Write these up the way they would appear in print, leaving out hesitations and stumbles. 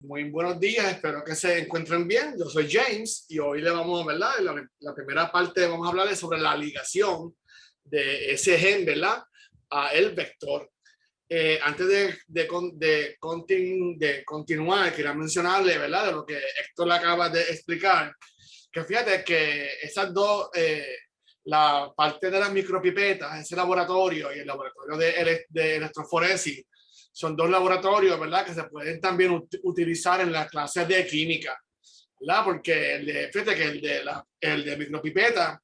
Muy buenos días, espero que se encuentren bien. Yo soy James y hoy le vamos, ¿verdad? La primera parte vamos a hablarles sobre la ligación de ese gen, ¿verdad? A el vector. Antes de continuar, quería mencionarle, ¿verdad? De lo que Héctor le acaba de explicar, que fíjate que esas dos, la parte de las micropipetas, ese laboratorio y el laboratorio de electroforesis, son dos laboratorios, ¿verdad? Que se pueden también utilizar en las clases de química, ¿verdad? Porque fíjate que el de micropipeta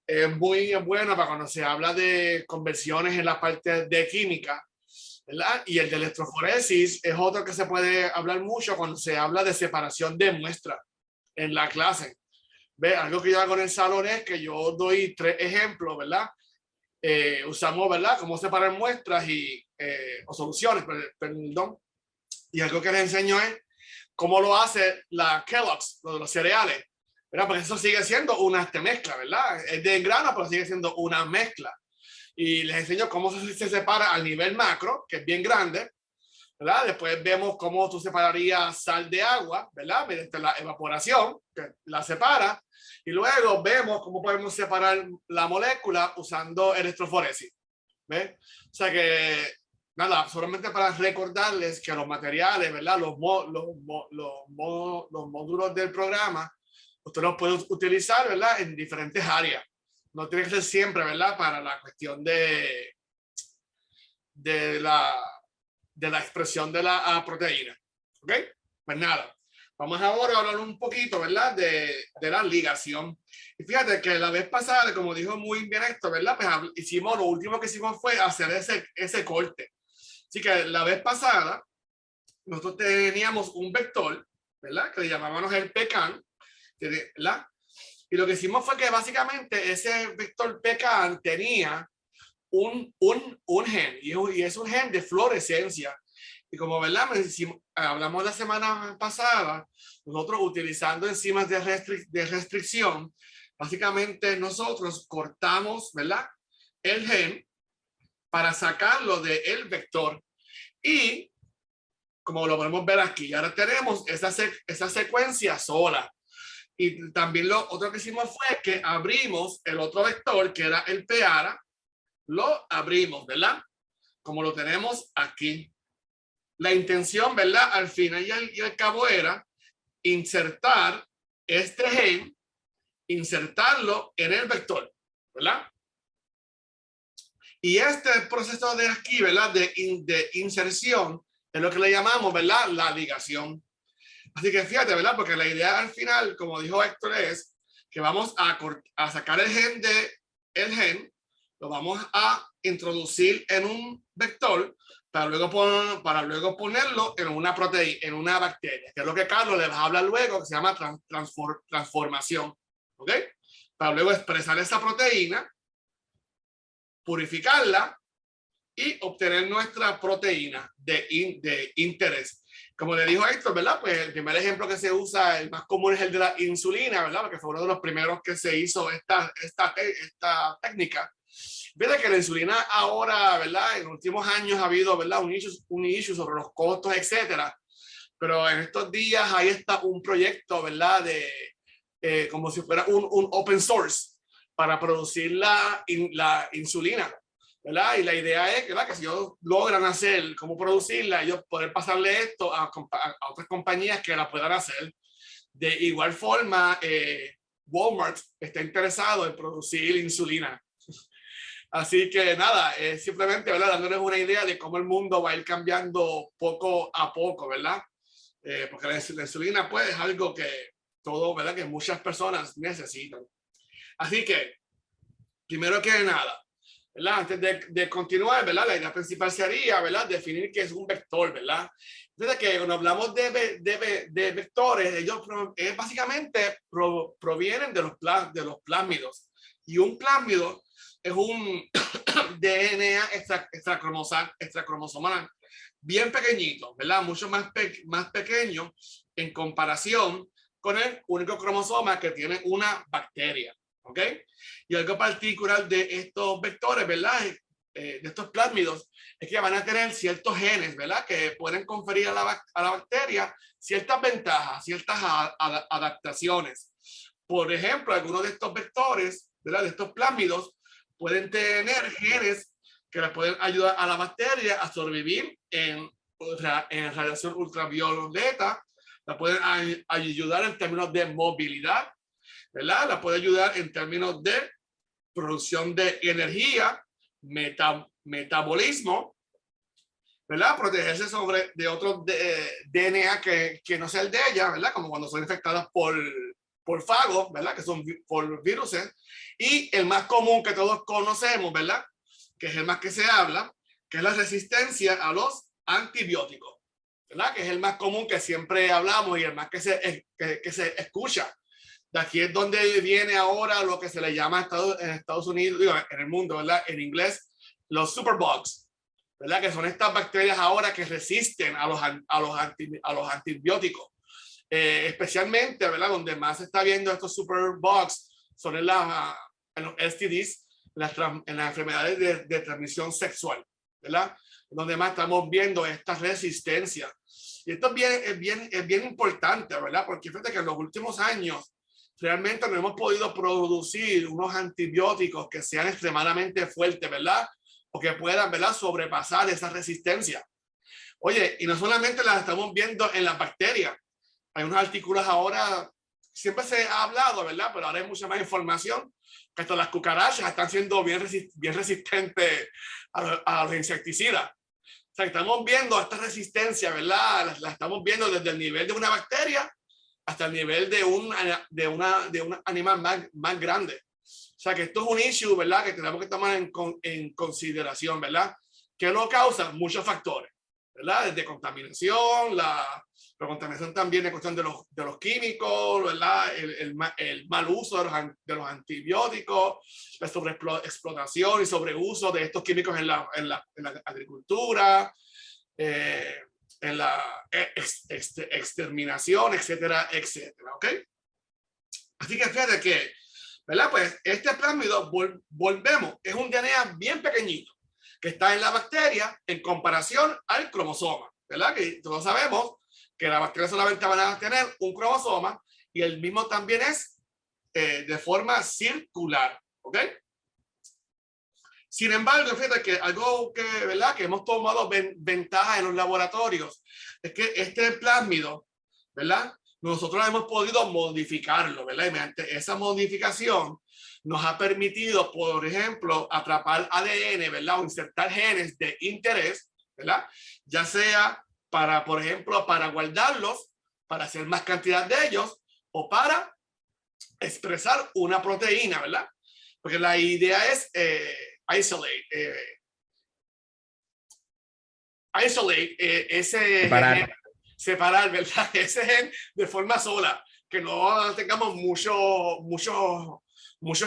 es muy bueno para cuando se habla de conversiones en la parte de química, ¿verdad? Y el de electroforesis es otro que se puede hablar mucho cuando se habla de separación de muestras en la clase. ¿Ve? Algo que yo hago en el salón es que yo doy 3 ejemplos, ¿verdad? Usamos, ¿verdad? Cómo separar muestras o soluciones, perdón. Y algo que les enseño es cómo lo hace la Kellogg's, lo de los cereales, ¿verdad? Porque eso sigue siendo una mezcla, ¿verdad? Es de grano, pero sigue siendo una mezcla. Y les enseño cómo se separa al nivel macro, que es bien grande, ¿verdad? Después vemos cómo tú separarías sal de agua, ¿verdad? Mediante la evaporación, que la separa. Y luego vemos cómo podemos separar la molécula usando electroforesis. ¿Ves? O sea que, nada, solamente para recordarles que los materiales, ¿verdad? Los módulos del programa, usted los puede utilizar, ¿verdad? En diferentes áreas. No tiene que ser siempre, ¿verdad? Para la cuestión de la expresión de la proteína. ¿Ok? Pues nada. Vamos ahora a hablar un poquito, ¿verdad? De la ligación. Y fíjate que la vez pasada, como dijo muy bien esto, ¿verdad? Pues lo último que hicimos fue hacer ese corte. Así que la vez pasada, nosotros teníamos un vector, ¿verdad? Que le llamábamos el pecan, ¿verdad? Y lo que hicimos fue que básicamente ese vector pecan tenía un gen, y es un gen de fluorescencia. Y como, ¿verdad? Hablamos la semana pasada, nosotros utilizando enzimas de restricción, básicamente nosotros cortamos, ¿verdad? El gen para sacarlo del vector. Y como lo podemos ver aquí, ahora tenemos esa secuencia sola. Y también lo otro que hicimos fue que abrimos el otro vector, que era el peara, lo abrimos, ¿verdad? Como lo tenemos aquí. La intención, ¿verdad? Al final y al cabo era insertar este gen, insertarlo en el vector, ¿verdad? Y este proceso de aquí, ¿verdad? De inserción es lo que le llamamos, ¿verdad? La ligación. Así que fíjate, ¿verdad? Porque la idea al final, como dijo Héctor, es que vamos a sacar el gen, lo vamos a introducir en un vector para luego ponerlo en una proteína, en una bacteria, que es lo que Carlos les va a hablar luego, que se llama transformación, ¿ok? Para luego expresar esa proteína, purificarla y obtener nuestra proteína de interés. Como le dijo Héctor, ¿verdad? Pues el primer ejemplo que se usa, el más común, es el de la insulina, ¿verdad? Porque fue uno de los primeros que se hizo esta técnica. Fíjate que la insulina ahora, ¿verdad? En los últimos años ha habido, ¿verdad? Un issue sobre los costos, etcétera. Pero en estos días ahí está un proyecto, ¿verdad? Como si fuera un open source para producir la insulina, ¿verdad? Y la idea es ¿verdad? Que si ellos logran hacer cómo producirla, ellos poder pasarle esto a otras compañías que la puedan hacer. De igual forma, Walmart está interesado en producir insulina. Así que nada, simplemente ¿verdad? Dándoles una idea de cómo el mundo va a ir cambiando poco a poco, ¿verdad? Porque la insulina pues es algo que ¿verdad? Que muchas personas necesitan. Así que, primero que nada, ¿verdad? Antes de continuar, ¿verdad? La idea principal sería, ¿verdad? Definir qué es un vector, ¿verdad? Entonces, que cuando hablamos de vectores, ellos básicamente provienen de los plásmidos. Y un plásmido es un DNA extracromosomal bien pequeñito, ¿verdad? Mucho más pequeño en comparación con el único cromosoma que tiene una bacteria, ¿ok? Y algo particular de estos vectores, ¿verdad? de estos plásmidos es que van a tener ciertos genes, ¿verdad? Que pueden conferir a la bacteria ciertas ventajas, ciertas adaptaciones. Por ejemplo, algunos de estos vectores, ¿verdad? De estos plásmidos pueden tener genes que le pueden ayudar a la bacteria a sobrevivir en radiación ultravioleta, la pueden ayudar en términos de movilidad, ¿verdad? La puede ayudar en términos de producción de energía, metabolismo, ¿verdad? Protegerse de otros DNA que no sea el de ella, ¿verdad? Como cuando son infectadas por fagos, ¿verdad? Que son por virus. Y el más común que todos conocemos, ¿verdad? Que es el más que se habla, que es la resistencia a los antibióticos, ¿verdad? Que es el más común que siempre hablamos y el más que se escucha. De aquí es donde viene ahora lo que se le llama en Estados Unidos, digo, en el mundo, ¿verdad? En inglés, los superbugs, ¿verdad? Que son estas bacterias ahora que resisten a los antibióticos. Especialmente, ¿verdad? Donde más se está viendo estos superbugs son en los STDs, en las enfermedades de transmisión sexual, ¿verdad? Donde más estamos viendo esta resistencia. Y esto es bien importante, ¿verdad? Porque fíjate que en los últimos años realmente no hemos podido producir unos antibióticos que sean extremadamente fuertes, ¿verdad? O que puedan, ¿verdad? Sobrepasar esa resistencia. Oye, y no solamente las estamos viendo en las bacterias. Hay unos artículos ahora, siempre se ha hablado, ¿verdad? Pero ahora hay mucha más información, que hasta las cucarachas están siendo bien resistentes a los insecticidas. O sea, estamos viendo esta resistencia, ¿verdad? La estamos viendo desde el nivel de una bacteria hasta el nivel de un animal más grande. O sea, que esto es un issue, ¿verdad? Que tenemos que tomar en consideración, ¿verdad? ¿Qué lo causa? Muchos factores, ¿verdad? Desde contaminación, la contaminación también de cuestión de los químicos, ¿verdad? El mal uso de los antibióticos, la sobreexplotación y sobreuso de estos químicos en la agricultura, en la exterminación, etcétera, etcétera, ¿ok? Así que fíjate que, ¿verdad? Pues este plásmido, volvemos, es un DNA bien pequeñito que está en la bacteria en comparación al cromosoma, ¿verdad? Que todos sabemos que la bacteria solamente van a tener un cromosoma y el mismo también es de forma circular, ¿ok? Sin embargo, fíjate que algo que, ¿verdad? Que hemos tomado ventaja en los laboratorios es que este plásmido, ¿verdad? Nosotros hemos podido modificarlo, ¿verdad? Y mediante esa modificación nos ha permitido, por ejemplo, atrapar ADN, ¿verdad? O insertar genes de interés, ¿verdad? Ya sea para, por ejemplo, para guardarlos, para hacer más cantidad de ellos o para expresar una proteína, ¿verdad? Porque la idea es isolate separar, ¿verdad? Ese gen de forma sola, que no tengamos muchos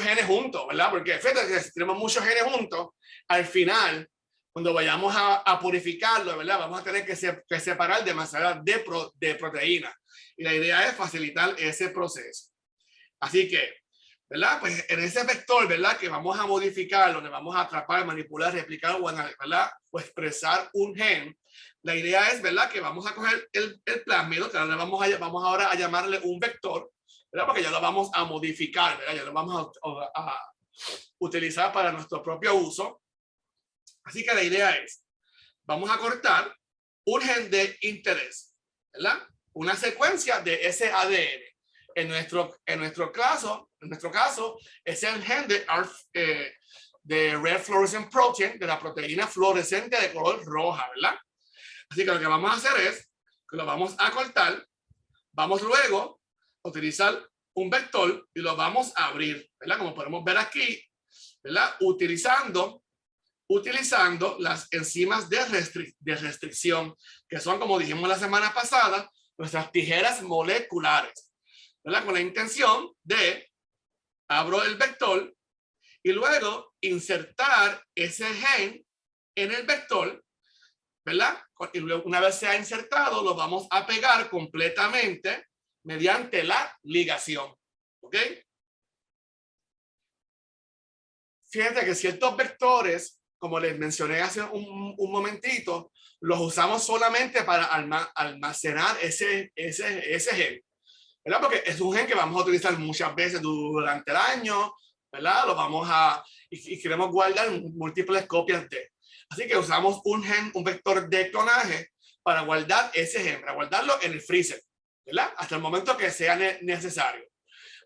genes juntos, ¿verdad? Porque fíjate que si tenemos muchos genes juntos, al final, cuando vayamos a purificarlo, ¿verdad? Vamos a tener que separar demasiadas de proteínas. Y la idea es facilitar ese proceso. Así que, ¿verdad? Pues en ese vector, ¿verdad? Que vamos a modificar, donde vamos a atrapar, manipular, replicar, ¿verdad? O expresar un gen. La idea es, ¿verdad? Que vamos a coger el plásmido, que ahora vamos ahora a llamarle un vector, ¿verdad? Porque ya lo vamos a modificar, ¿verdad? Ya lo vamos a utilizar para nuestro propio uso. Así que la idea es, vamos a cortar un gen de interés, ¿verdad? Una secuencia de ese ADN. En nuestro caso, es el gen de Red Fluorescent Protein, de la proteína fluorescente de color roja, ¿verdad? Así que lo que vamos a hacer es que lo vamos a cortar, vamos luego a utilizar un vector y lo vamos a abrir, ¿verdad? Como podemos ver aquí, ¿verdad? Utilizando las enzimas de restricción, que son, como dijimos la semana pasada, nuestras tijeras moleculares, ¿verdad? Con la intención de abro el vector y luego insertar ese gen en el vector, ¿verdad? Y luego, una vez se ha insertado, lo vamos a pegar completamente mediante la ligación, ¿ok? Fíjate que ciertos vectores como les mencioné hace un momentito, los usamos solamente para almacenar ese gen, ¿verdad? Porque es un gen que vamos a utilizar muchas veces durante el año, ¿verdad? Lo vamos a, y queremos guardar múltiples copias de. Así que usamos un gen, un vector de clonaje para guardar ese gen, para guardarlo en el freezer, ¿verdad? Hasta el momento que sea necesario.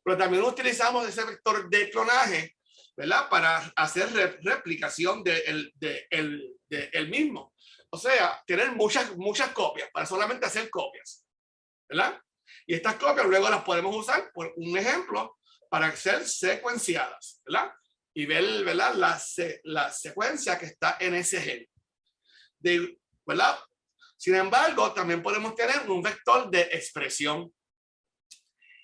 Pero también utilizamos ese vector de clonaje, ¿verdad? Para hacer replicación de el mismo. O sea, tener muchas copias para solamente hacer copias, ¿verdad? Y estas copias luego las podemos usar, por un ejemplo, para ser secuenciadas, ¿verdad? Y ver, ¿verdad? La secuencia que está en ese gen, ¿verdad? Sin embargo, también podemos tener un vector de expresión.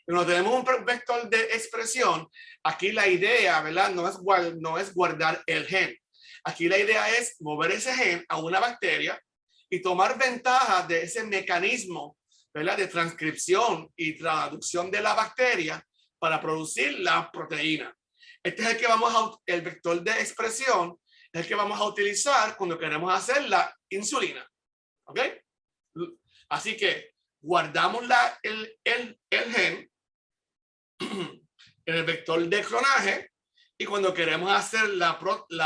Cuando tenemos un vector de expresión, aquí la idea, ¿verdad? No es guardar el gen. Aquí la idea es mover ese gen a una bacteria y tomar ventaja de ese mecanismo, ¿verdad? De transcripción y traducción de la bacteria para producir la proteína. Este es el vector de expresión, es el que vamos a utilizar cuando queremos hacer la insulina. ¿Ok? Así que guardamos el gen en el vector de clonaje y cuando queremos hacer la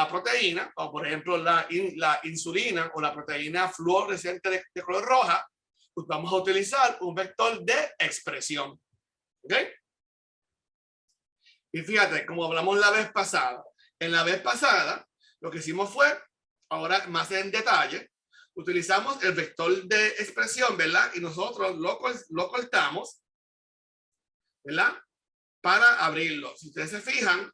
proteína, o por ejemplo la insulina o la proteína fluorescente de color roja, pues vamos a utilizar un vector de expresión. ¿Ok? Y fíjate, como hablamos la vez pasada, en la vez pasada lo que hicimos fue, ahora más en detalle, utilizamos el vector de expresión, ¿verdad? Y nosotros lo cortamos, ¿verdad? Para abrirlo. Si ustedes se fijan,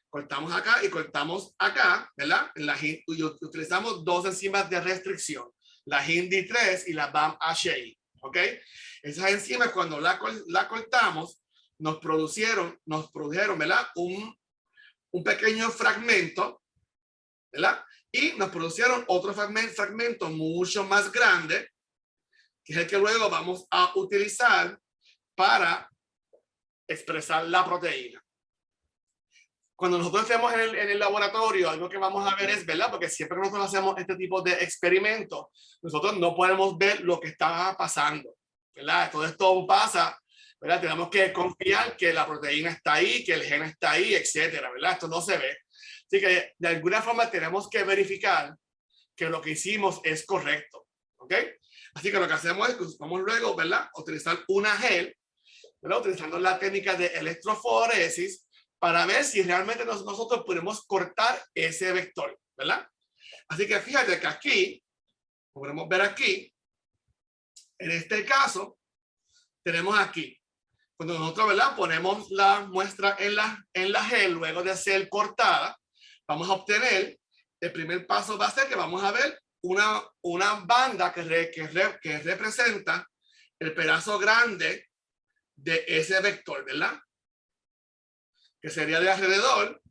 cortamos acá y cortamos acá, ¿verdad? Y utilizamos dos enzimas de restricción, la HindD3 y la BAM-HI, ¿ok? Esas enzimas cuando la cortamos nos produjeron, ¿verdad? Un pequeño fragmento, ¿verdad? Y nos producieron otro fragmento mucho más grande, que es el que luego vamos a utilizar para expresar la proteína. Cuando nosotros estemos en el laboratorio, algo que vamos a ver es, ¿verdad? Porque siempre que nosotros hacemos este tipo de experimentos, nosotros no podemos ver lo que está pasando, ¿verdad? Todo esto pasa, ¿verdad? Tenemos que confiar que la proteína está ahí, que el gen está ahí, etcétera, ¿verdad? Esto no se ve. Así que de alguna forma tenemos que verificar que lo que hicimos es correcto, ¿ok? Así que lo que hacemos es que vamos luego, ¿verdad? Utilizar una gel, ¿verdad? Utilizando la técnica de electroforesis para ver si realmente nosotros podemos cortar ese vector, ¿verdad? Así que fíjate que aquí, podemos ver aquí, en este caso, tenemos aquí, cuando nosotros, ¿verdad? Ponemos la muestra en la gel, luego de ser cortada, vamos a obtener, el primer paso va a ser que vamos a ver una banda que representa el pedazo grande de ese vector, ¿verdad? Que sería de alrededor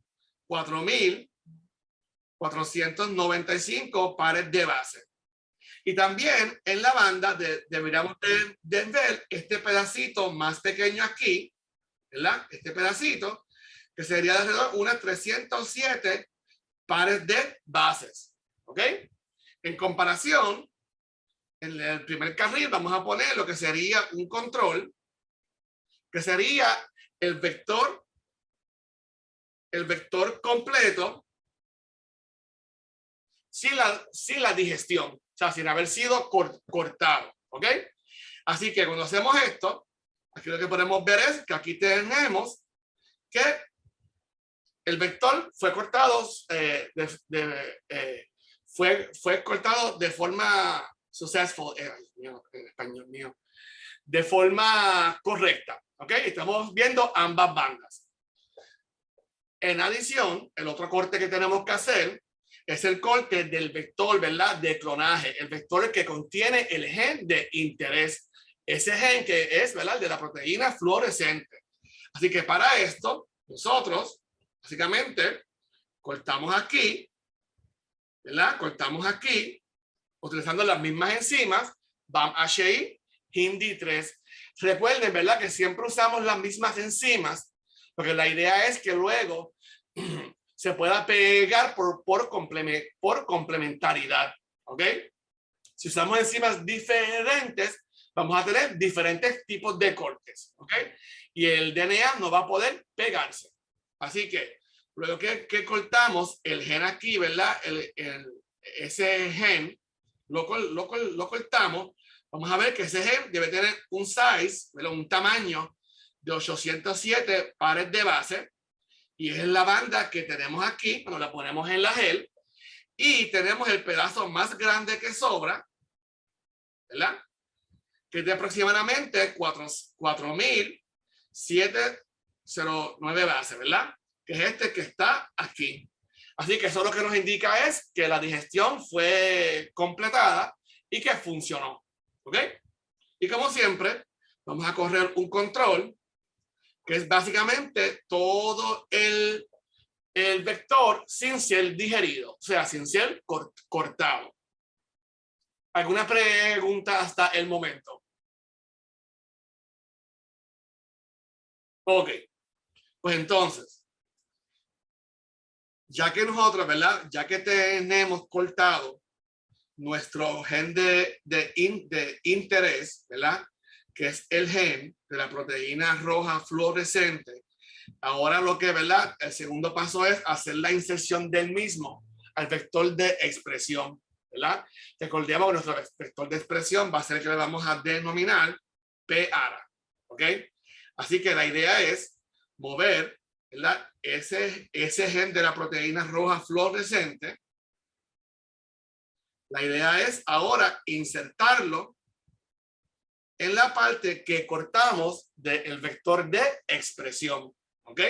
4.495 pares de base. Y también en la banda deberíamos de ver este pedacito más pequeño aquí, ¿verdad? Este pedacito, que sería de alrededor unas 307 pares de bases. ¿Ok? En comparación, en el primer carril vamos a poner lo que sería un control, que sería el vector completo sin la digestión, o sea, sin haber sido cortado, ¿ok? Así que cuando hacemos esto, aquí lo que podemos ver es que aquí tenemos que el vector fue cortado, fue cortado de forma successful, en español mío, de forma correcta, ¿ok? Estamos viendo ambas bandas. En adición, el otro corte que tenemos que hacer es el corte del vector, ¿verdad? De clonaje, el vector que contiene el gen de interés, ese gen que es, ¿verdad? De la proteína fluorescente. Así que para esto, nosotros, básicamente, cortamos aquí, ¿verdad? Cortamos aquí, utilizando las mismas enzimas, BAM-HI, HindD3. Recuerden, ¿verdad? Que siempre usamos las mismas enzimas, porque la idea es que luego se pueda pegar por complementariedad. ¿Ok? Si usamos enzimas diferentes, vamos a tener diferentes tipos de cortes. ¿Ok? Y el DNA no va a poder pegarse. Así que luego que cortamos el gen aquí, ¿verdad? Ese gen lo cortamos. Vamos a ver que ese gen debe tener un size, ¿verdad? Un tamaño de 807 pares de base. Y es la banda que tenemos aquí, cuando la ponemos en la gel. Y tenemos el pedazo más grande que sobra, ¿verdad? Que es de aproximadamente 4.709 bases, ¿verdad? Que es este que está aquí. Así que eso lo que nos indica es que la digestión fue completada y que funcionó. ¿Ok? Y como siempre, vamos a correr un control, que es básicamente todo el vector sin ser digerido, o sea, sin ser cortado. ¿Alguna pregunta hasta el momento? Ok, pues entonces, ya que nosotros, ¿verdad? Ya que tenemos cortado nuestro gen de interés, ¿verdad? Que es el gen de la proteína roja fluorescente. Ahora lo que, ¿verdad? El segundo paso es hacer la inserción del mismo al vector de expresión, ¿verdad? Recordemos que nuestro vector de expresión va a ser el que le vamos a denominar P-ARA, ¿ok? Así que la idea es mover, ¿verdad? Ese gen de la proteína roja fluorescente. La idea es ahora insertarlo en la parte que cortamos del vector de expresión, ¿ok?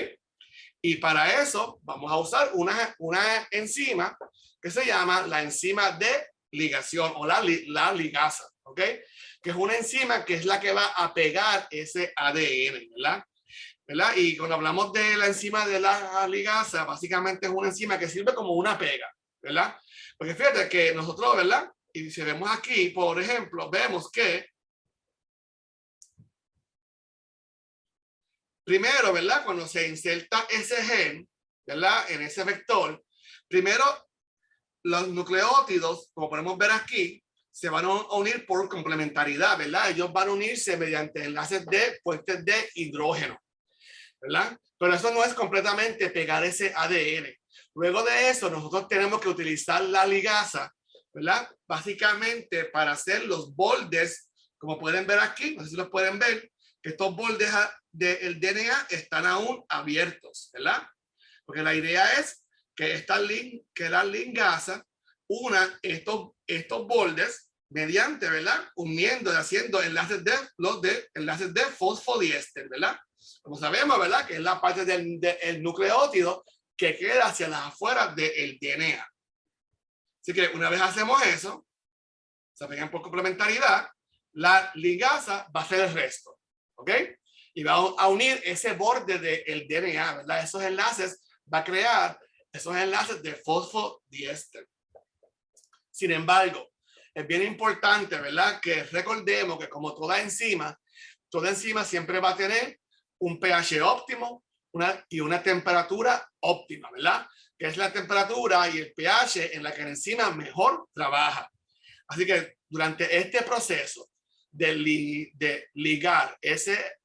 Y para eso vamos a usar una enzima que se llama la enzima de ligación o la ligasa, ¿ok? Que es una enzima que es la que va a pegar ese ADN, ¿verdad? Y cuando hablamos de la enzima de la ligasa, básicamente es una enzima que sirve como una pega, ¿verdad? Porque fíjate que nosotros, ¿verdad? Y si vemos aquí, por ejemplo, vemos que primero, ¿verdad? Cuando se inserta ese gen, ¿verdad? En ese vector, primero los nucleótidos, como podemos ver aquí, se van a unir por complementariedad, ¿verdad? Ellos van a unirse mediante enlaces de puentes de hidrógeno, ¿verdad? Pero eso no es completamente pegar ese ADN. Luego de eso, nosotros tenemos que utilizar la ligasa, ¿verdad? Básicamente para hacer los bordes, como pueden ver aquí, no sé si los pueden ver, que estos bordes del DNA están aún abiertos, ¿verdad? Porque la idea es que la ligasa una estos bordes mediante, ¿verdad? Uniendo y haciendo enlaces de fosfodiéster, ¿verdad? Como sabemos, ¿verdad? Que es la parte del nucleótido que queda hacia las afueras del DNA. Así que una vez hacemos eso, se pegan por complementariedad, la ligasa va a hacer el resto, ¿ok? Y va a unir ese borde del DNA, ¿verdad? Esos enlaces va a crear esos enlaces de fosfodiéster. Sin embargo, es bien importante, ¿verdad? Que recordemos que como toda enzima siempre va a tener un pH óptimo y una temperatura óptima, ¿verdad? Que es la temperatura y el pH en la que la enzima mejor trabaja. Así que durante este proceso de ligar ese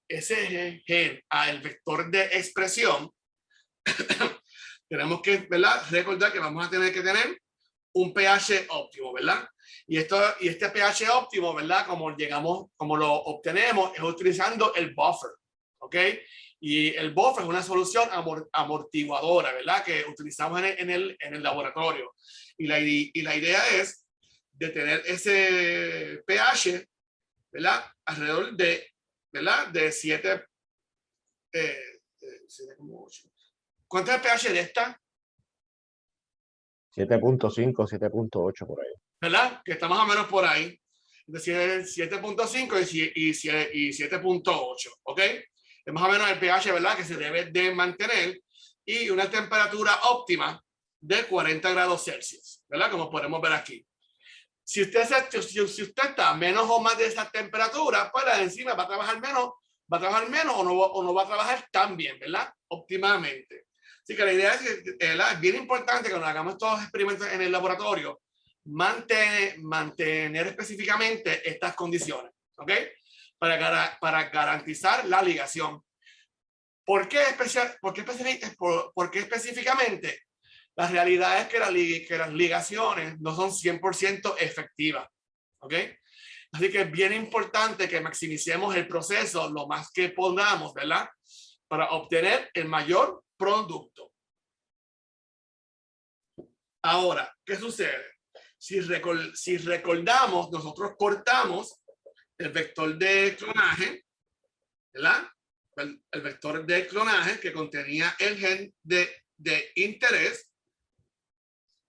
gen al vector de expresión, tenemos que, ¿verdad? Recordar que vamos a tener que tener un pH óptimo, ¿verdad? Y este pH óptimo, ¿verdad? Como lo obtenemos es utilizando el buffer, ¿ok? Y el buffer es una solución amortiguadora, ¿verdad? Que utilizamos en el laboratorio. Y la idea es de tener ese pH, ¿verdad? Alrededor de, ¿verdad? De 7, 7,8. ¿Cuánto es el pH de esta? 7.5, 7.8 por ahí. ¿Verdad? Que está más o menos por ahí. Es decir, 7.5 y 7.8, ¿ok? Es más o menos el pH, ¿verdad? Que se debe de mantener y una temperatura óptima de 40 grados Celsius, ¿verdad? Como podemos ver aquí. Si usted está menos o más de esa temperatura, pues la enzima va a trabajar menos o no va a trabajar tan bien, ¿verdad? Óptimamente. Así que la idea es que es bien importante que cuando hagamos estos experimentos en el laboratorio, mantener específicamente estas condiciones, ¿ok? Para garantizar la ligación. ¿Por qué específicamente? La realidad es que las ligaciones no son 100% efectivas, ¿ok? Así que es bien importante que maximicemos el proceso lo más que podamos, ¿verdad? Para obtener el mayor producto. Ahora, ¿qué sucede? Si recordamos, nosotros cortamos el vector de clonaje, ¿verdad? El vector de clonaje que contenía el gen de interés,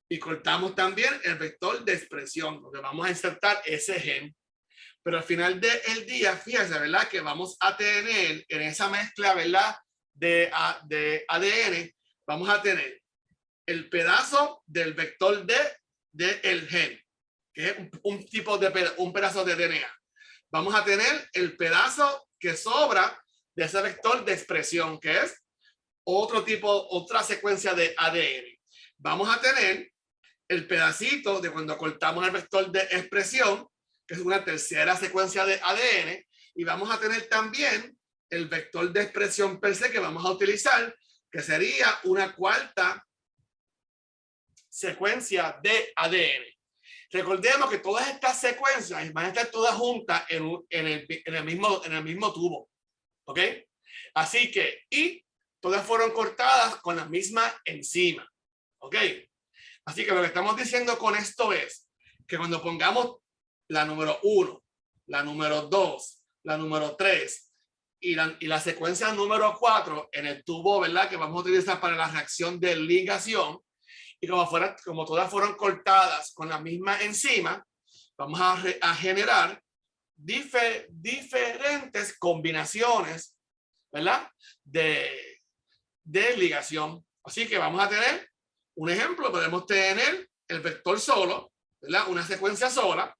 y cortamos también el vector de expresión, donde vamos a insertar ese gen. Pero al final del día, fíjense, ¿verdad? Que vamos a tener en esa mezcla, ¿verdad? De ADN, vamos a tener el pedazo del vector del gen, que es un pedazo de DNA. Vamos a tener el pedazo que sobra de ese vector de expresión, que es otra secuencia de ADN. Vamos a tener el pedacito de cuando cortamos el vector de expresión, que es una tercera secuencia de ADN, y vamos a tener también el vector de expresión per se que vamos a utilizar, que sería una cuarta secuencia de ADN. Recordemos que todas estas secuencias van a estar todas juntas en el mismo tubo, ¿ok? Así que, y todas fueron cortadas con la misma enzima, ¿ok? Así que lo que estamos diciendo con esto es que cuando pongamos la número 1, la número 2, la número 3 y la secuencia número 4 en el tubo, ¿verdad? Que vamos a utilizar para la reacción de ligación, y como todas fueron cortadas con la misma enzima, vamos a generar diferentes combinaciones, ¿verdad? De ligación. Así que vamos a tener un ejemplo, podemos tener el vector solo, ¿verdad? Una secuencia sola.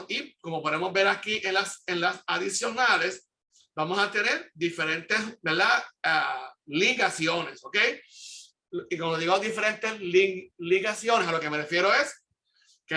Y como podemos ver aquí en las adicionales, vamos a tener diferentes, ¿verdad? Ligaciones, ¿ok? Y como digo, diferentes ligaciones, a lo que me refiero es que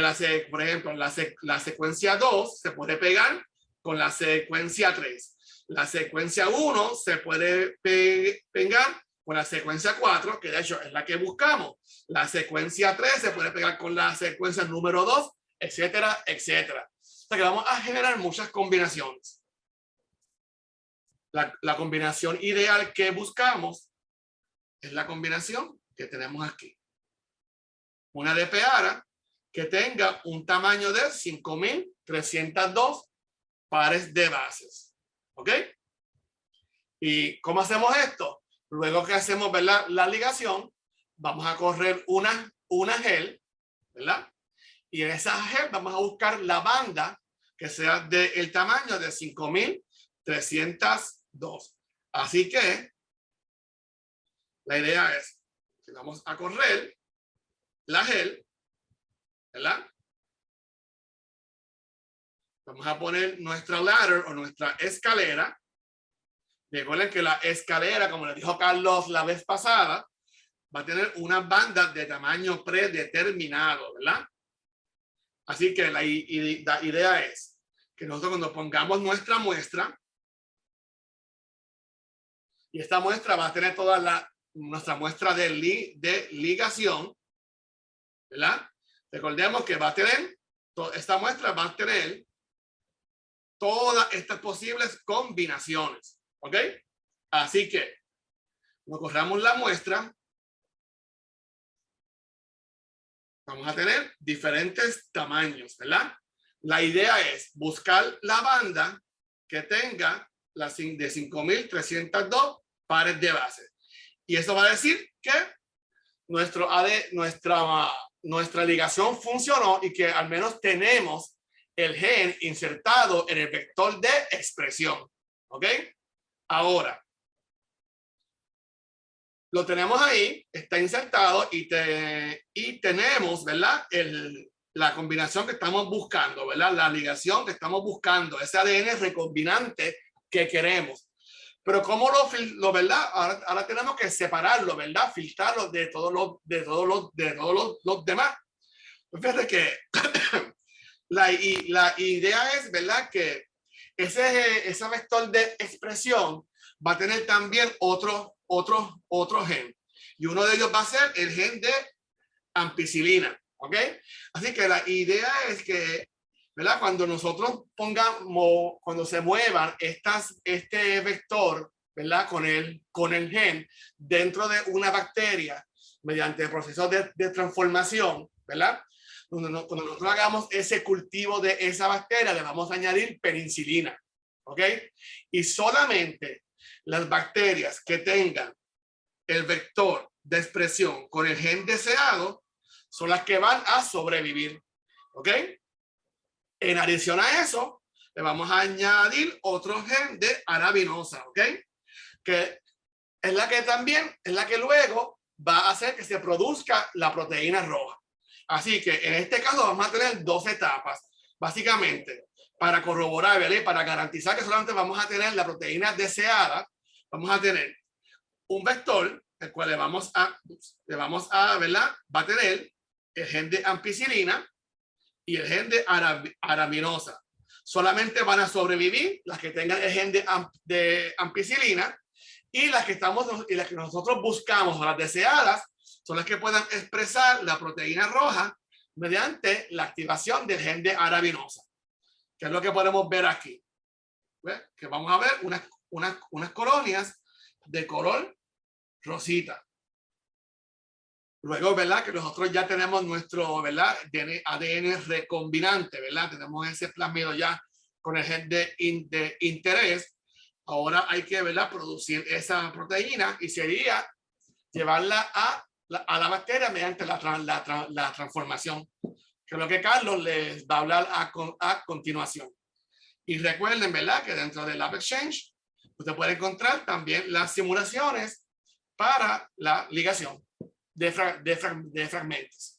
por ejemplo, la secuencia 2 se puede pegar con la secuencia 3. La secuencia 1 se puede pegar con la secuencia 4, que de hecho es la que buscamos. La secuencia 3 se puede pegar con la secuencia número 2, etcétera, etcétera. O sea que vamos a generar muchas combinaciones. La combinación ideal que buscamos es la combinación que tenemos aquí. Una de Peara que tenga un tamaño de 5.302 pares de bases. ¿Ok? ¿Y cómo hacemos esto? Luego que hacemos, ¿verdad?, la ligación, vamos a correr una gel, ¿verdad? Y en esa gel vamos a buscar la banda que sea del tamaño de 5.302. Así que la idea es que vamos a correr la gel, ¿verdad? Vamos a poner nuestra ladder o nuestra escalera. Recuerden que la escalera, como les dijo Carlos la vez pasada, va a tener una banda de tamaño predeterminado, ¿verdad? Así que la idea es que nosotros cuando pongamos nuestra muestra, y esta muestra va a tener toda nuestra muestra de ligación, ¿verdad? Recordemos que va a tener, esta muestra va a tener todas estas posibles combinaciones, ¿ok? Así que cuando corramos la muestra, vamos a tener diferentes tamaños, ¿verdad? La idea es buscar la banda que tenga de 5.302 pares de bases. Y eso va a decir que nuestra ligación funcionó y que al menos tenemos el gen insertado en el vector de expresión. ¿Ok? Ahora, lo tenemos ahí, está insertado y tenemos, ¿verdad?, la combinación que estamos buscando, ¿verdad? La ligación que estamos buscando, ese ADN recombinante que queremos. Pero ¿cómo verdad? Ahora tenemos que separarlo, ¿verdad? Filtrarlo de todos los demás. Fíjate que la idea es, ¿verdad? Que ese vector de expresión va a tener también otro gen. Y uno de ellos va a ser el gen de ampicilina, ¿ok? Así que la idea es que, ¿verdad? Cuando nosotros cuando se muevan este vector, ¿verdad? Con el gen dentro de una bacteria mediante el proceso de transformación, ¿verdad? Cuando nosotros hagamos ese cultivo de esa bacteria, le vamos a añadir penicilina, ¿ok? Y solamente las bacterias que tengan el vector de expresión con el gen deseado son las que van a sobrevivir, ¿ok? En adición a eso, le vamos a añadir otro gen de arabinosa, ¿ok? Que es la que luego va a hacer que se produzca la proteína roja. Así que en este caso vamos a tener 2 etapas, básicamente, para corroborar, ¿verdad? Y para garantizar que solamente vamos a tener la proteína deseada, vamos a tener un vector, el cual le vamos a, ¿verdad? Va a tener el gen de ampicilina y el gen de arabinosa. Solamente van a sobrevivir las que tengan el gen de ampicilina, y las que nosotros buscamos, las deseadas, son las que puedan expresar la proteína roja mediante la activación del gen de arabinosa, que es lo que podemos ver aquí. ¿Ves? Que vamos a ver unas colonias de color rosita. Luego, ¿verdad? Que nosotros ya tenemos nuestro, ¿verdad? ADN recombinante, ¿verdad? Tenemos ese plásmido ya con el gen de interés. Ahora hay que, ¿verdad? Producir esa proteína y sería llevarla a la bacteria mediante la transformación, que es lo que Carlos les va a hablar a continuación. Y recuerden, ¿verdad? Que dentro del Lab Exchange usted puede encontrar también las simulaciones para la ligación de fragmentos.